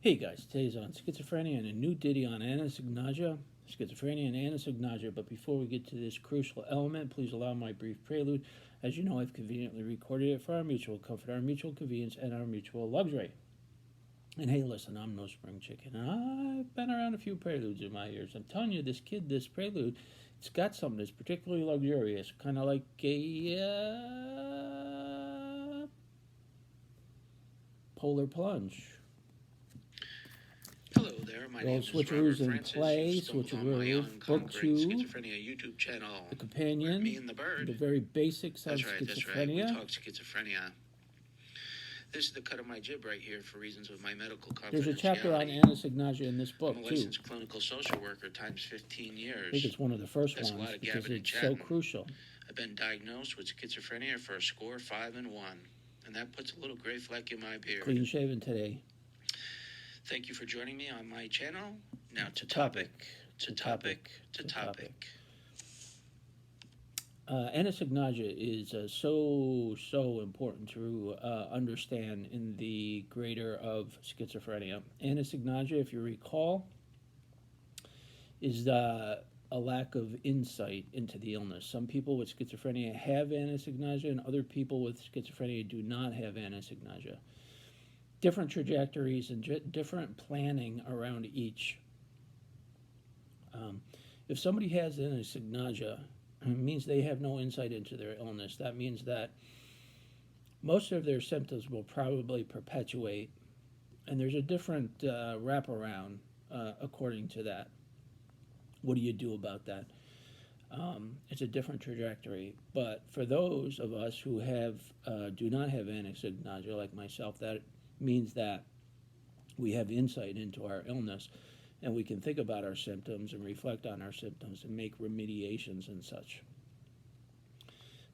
Hey guys, today's on schizophrenia and a new ditty on anosognosia, schizophrenia and anosognosia. But before we get to this crucial element, please allow my brief prelude. As you know, I've conveniently recorded it for our mutual comfort, our mutual convenience, and our mutual luxury. And hey, listen, I'm no spring chicken. I've been around a few preludes in my years. I'm telling you, this prelude, it's got something that's particularly luxurious, kind of like a polar plunge. Hello there, my name is Robert Switcheroos in Francis. play, You've stumbled on my Switcheroo, Book Unconquering 2, Schizophrenia YouTube channel. The Companion, Me and the Bird. the very basics of That's right. We schizophrenia. talk schizophrenia. This is the cut of my jib right here for reasons of my medical confidentiality. There's a chapter on anosognosia in this book, I'm a too. licensed clinical social worker times 15 years. I think it's one of the first That's ones because it's so crucial. I've been diagnosed with schizophrenia for a score 5 and 1, and that puts a little gray fleck in my beard. Clean shaven today. Thank you for joining me on my channel. Now to topic. Anosognosia is so important to understand in the greater of schizophrenia. Anosognosia, if you recall, is a lack of insight into the illness. Some people with schizophrenia have anosognosia, and other people with schizophrenia do not have anosognosia. Different trajectories and different planning around each. If somebody has anosognosia, it means they have no insight into their illness. That means that most of their symptoms will probably perpetuate, and there's a different wraparound according to that. What do you do about that? It's a different trajectory. But for those of us who do not have anosognosia, like myself, that means that we have insight into our illness, and we can think about our symptoms and reflect on our symptoms and make remediations and such.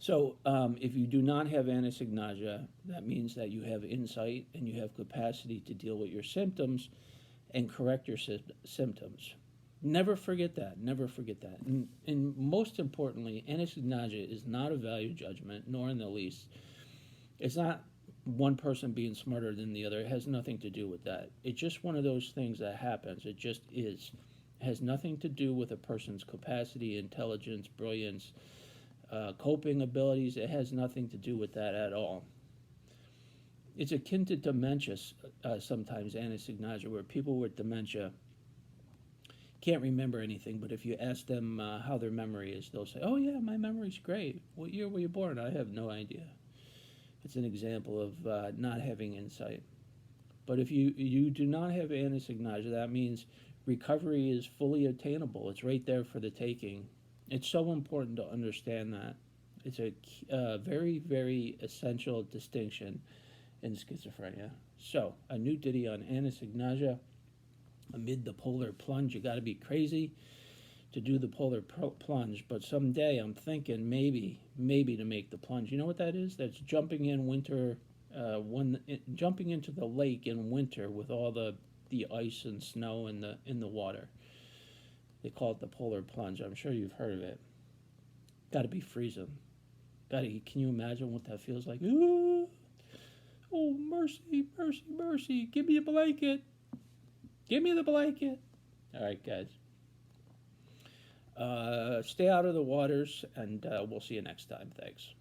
So if you do not have anosognosia, that means that you have insight and you have capacity to deal with your symptoms and correct your symptoms. Never forget that. Never forget that. And most importantly, anosognosia is not a value judgment, nor in the least. It's not one person being smarter than the other. It has nothing to do with that. It's just one of those things that happens. It just is. It has nothing to do with a person's capacity, intelligence, brilliance, coping abilities. It has nothing to do with that at all. It's akin to dementia, sometimes anosognosia, where people with dementia can't remember anything, but if you ask them how their memory is, they'll say, oh yeah, my memory's great. What year were you born? I have no idea. It's an example of not having insight. But if you do not have anosognosia, that means recovery is fully attainable. It's right there for the taking. It's so important to understand that. It's a very, very essential distinction in schizophrenia. So, a new ditty on anosognosia. Amid the polar plunge, you got to be crazy to do the polar plunge, but someday I'm thinking maybe to make the plunge. You know what that is? That's jumping in winter, jumping into the lake in winter with all the ice and snow in the water. They call it the polar plunge. I'm sure you've heard of it. Got to be freezing. Can you imagine what that feels like? Ooh, oh, mercy, mercy, mercy! Give me a blanket. Give me the blanket. All right, guys. Stay out of the waters, and we'll see you next time. Thanks.